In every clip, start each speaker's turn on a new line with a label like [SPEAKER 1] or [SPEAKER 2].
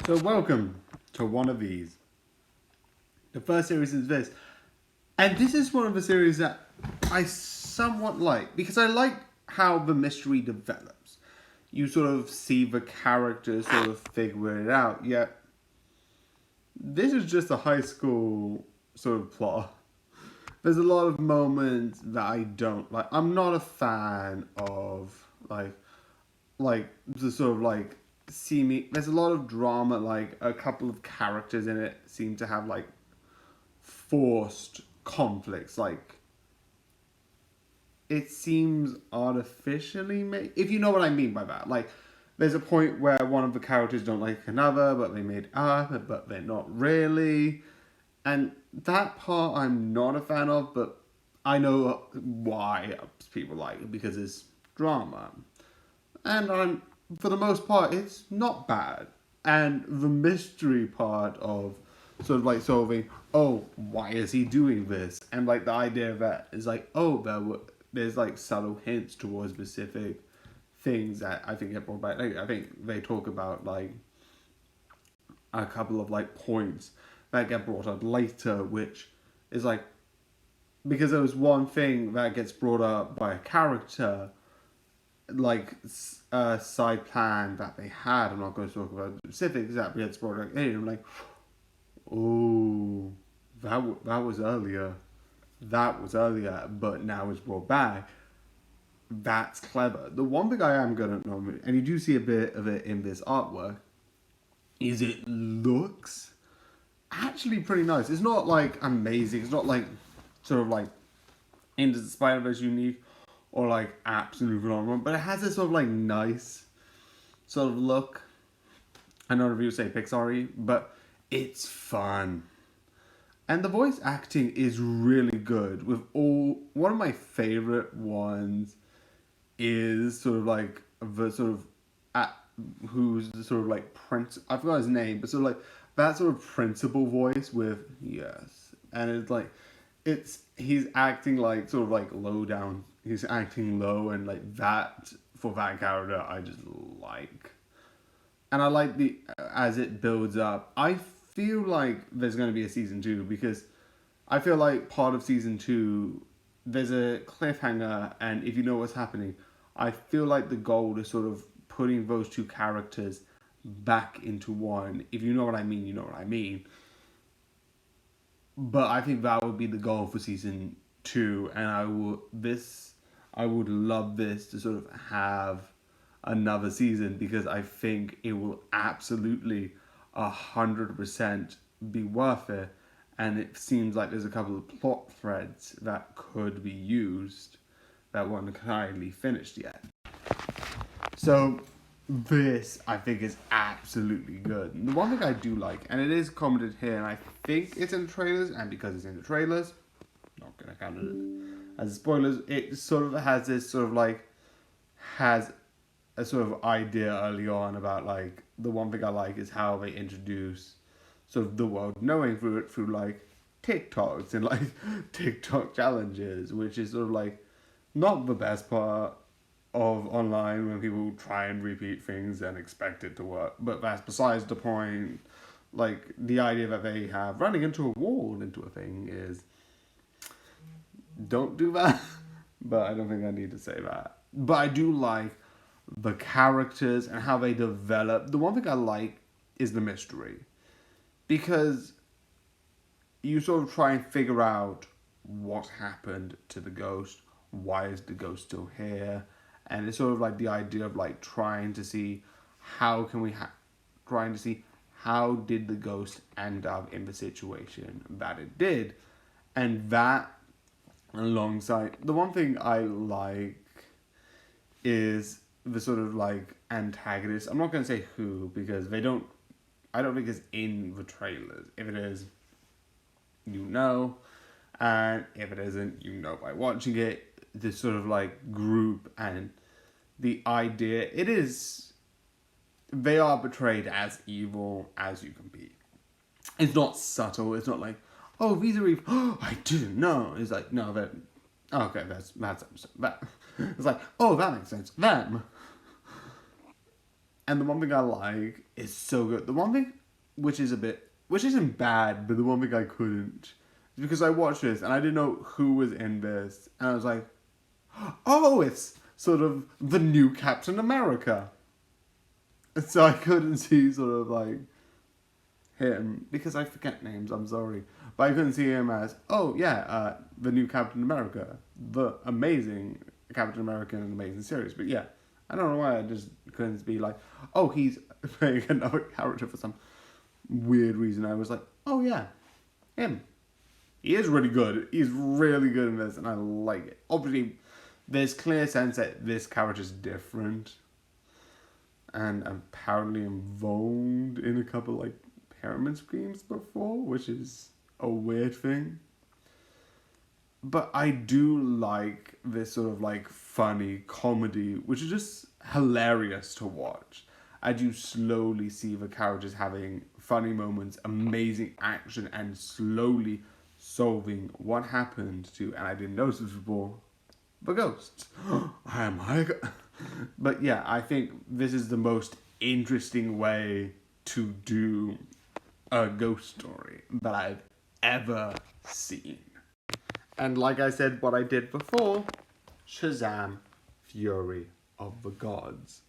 [SPEAKER 1] So welcome to one of these. The first series is this. And this is one of the series that I somewhat like because I like how the mystery develops. You sort of see the characters sort of figure it out, yet this is just a high school sort of plot. There's a lot of moments that I don't like. I'm not a fan of like the sort of like see me. There's a lot of drama. Like a couple of characters in it seem to have like forced conflicts. Like it seems artificially made. If you know what I mean by that, like there's a point where one of the characters don't like another, but they made up, but they're not really. And that part I'm not a fan of, but I know why people like it because it's drama. And for the most part, it's not bad. And the mystery part of sort of like solving, oh, why is he doing this? And like the idea of that is like, oh, there's like subtle hints towards specific things that I think get brought back. I think they talk about like a couple of like points that get brought up later, which is like because there was one thing that gets brought up by a character, like a side plan that they had. I'm not going to talk about the specifics. That gets brought up. Hey, I'm like, oh, that was earlier. That was earlier, but now it's brought back. That's clever. The one thing I am gonna nominate, and you do see a bit of it in this artwork, is it looks actually pretty nice. It's not like amazing. It's not like sort of like Into the Spider-Verse unique or like absolutely phenomenal, but it has this sort of like nice sort of look. I know reviews say Pixar-y, but it's fun. And the voice acting is really good. With all one of my favorite ones is sort of like the sort of who's the sort of like prince. I forgot his name, but sort of like that sort of principal voice with yes, and it's like he's acting like sort of like low down. He's acting low and like that for that character. I just like, and I like the as it builds up. I feel like there's going to be a season 2 because I feel like part of season 2 there's a cliffhanger, and if you know what's happening, I feel like the goal is sort of putting those two characters back into one. If you know what I mean, you know what I mean. But I think that would be the goal for season 2, and I would love this to sort of have another season because I think it will absolutely 100% be worth it, and it seems like there's a couple of plot threads that could be used that weren't entirely finished yet. So this I think is absolutely good. And the one thing I do like, and it is commented here, and I think it's in the trailers, and because it's in the trailers, not gonna count it as spoilers. It sort of has this sort of like has a sort of idea early on about like the one thing I like is how they introduce sort of the world knowing through it through like TikToks and like TikTok challenges, which is sort of like not the best part of online when people try and repeat things and expect it to work. But that's besides the point. Like the idea that they have running into a wall into a thing is don't do that. But I don't think I need to say that. But I do like the characters and how they develop. The one thing I like is the mystery. Because you sort of try and figure out what happened to the ghost. Why is the ghost still here? And it's sort of like the idea of like trying to see how can we trying to see how did the ghost end up in the situation that it did. And that alongside the one thing I like is the sort of like antagonist. I'm not going to say who because I don't think it's in the trailers. If it is, you know, and if it isn't, you know by watching it. This sort of like group and the idea it is they are portrayed as evil as you can be. It's not subtle. It's not like, oh, these are evil. Oh, I didn't know. It's like, no, that okay, that's that. It's like, oh, that makes sense. Them. And the one thing I like is so good. The one thing which isn't bad, but the one thing I couldn't, is because I watched this and I didn't know who was in this. And I was like, oh, it's sort of the new Captain America. So I couldn't see sort of like him, because I forget names, I'm sorry. But I couldn't see him as, oh yeah, the new Captain America. The amazing Captain America in an amazing series. But yeah, I don't know why I just couldn't be like, oh, he's playing another character for some weird reason. I was like, oh yeah, him. He is really good. He's really good in this, and I like it. Obviously, there's clear sense that this character's different, and apparently involved in a couple like pyramid schemes before, which is a weird thing. But I do like this sort of like funny comedy, which is just hilarious to watch. As you slowly see the characters having funny moments, amazing action, and slowly solving what happened to, and I didn't notice this before, the ghosts. Oh my god. But yeah, I think this is the most interesting way to do a ghost story that I've ever seen. And like I said, what I did before, Shazam! Fury of the Gods.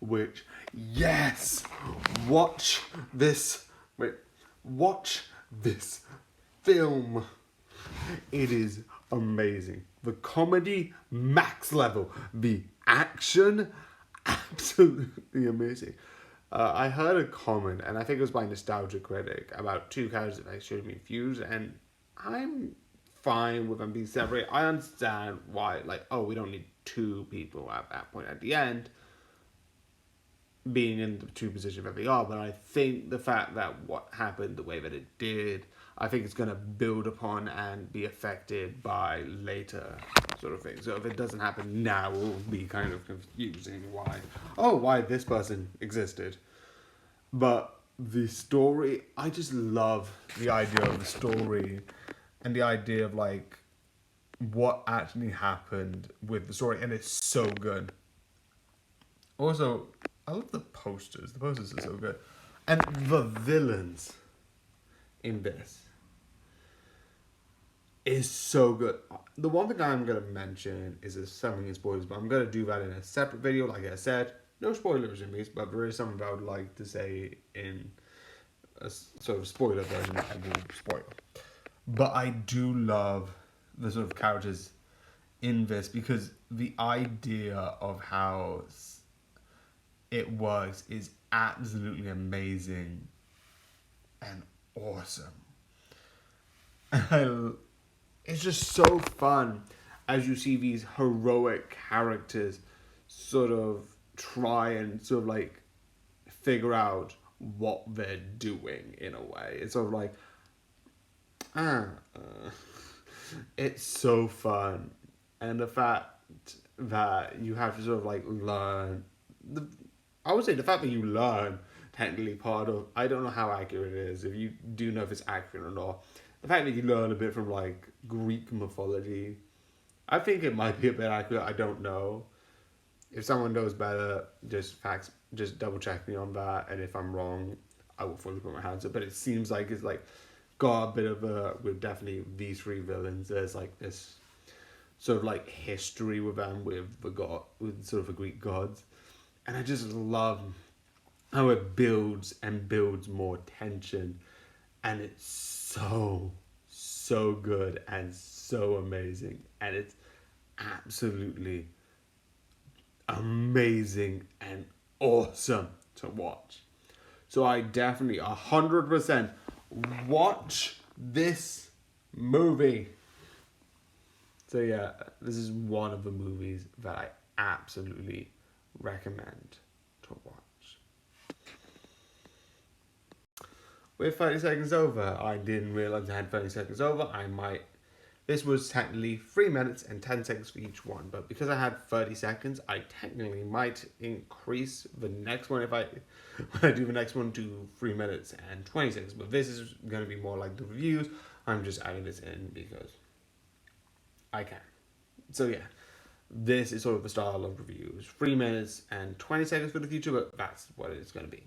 [SPEAKER 1] Which, yes! Watch this film. It is amazing. The comedy, max level. The action, absolutely amazing. I heard a comment, and I think it was by Nostalgia Critic, about two characters that should be fused, and I'm fine with them being separate. I understand why, like, oh, we don't need two people at that point at the end, being in the two positions that they are, but I think the fact that what happened the way that it did, I think it's going to build upon and be affected by later sort of things. So if it doesn't happen now, it will be kind of confusing why this person existed. But the story, I just love the idea of the story and the idea of like what actually happened with the story, and it's so good. Also, I love the posters. The posters are so good. And the villains in this is so good. The one thing I'm going to mention is something in spoilers, but I'm going to do that in a separate video. Like I said, no spoilers in these, but there is something that I would like to say in a sort of spoiler version that I will spoil. But I do love the sort of characters in this, because the idea of how it works is absolutely amazing and awesome. It's just so fun as you see these heroic characters sort of try and sort of like figure out what they're doing in a way. It's sort of like, it's so fun. And the fact that you have to sort of like learn, I would say the fact that you learn technically part of, I don't know how accurate it is, if you do know if it's accurate or not, the fact that you learn a bit from like Greek mythology, I think it might be a bit accurate, I don't know. If someone knows better, just double check me on that, and if I'm wrong, I will fully put my hands up. But it seems like it's like got a bit of with definitely these three villains, there's like this sort of like history with them, with sort of the Greek gods. And I just love how it builds and builds more tension, and it's so good and so amazing, and it's absolutely amazing and awesome to watch. So I definitely 100% watch this movie. So yeah, this is one of the movies that I absolutely recommend to watch. With 30 seconds over, I didn't realize I had 30 seconds over. This was technically 3 minutes and 10 seconds for each one, but because I had 30 seconds, I technically might increase the next one when I do the next one to 3 minutes and 20 seconds. But this is going to be more like the reviews. I'm just adding this in because I can. So yeah, this is sort of the style of reviews. 3 minutes and 20 seconds for the future, but that's what it's going to be.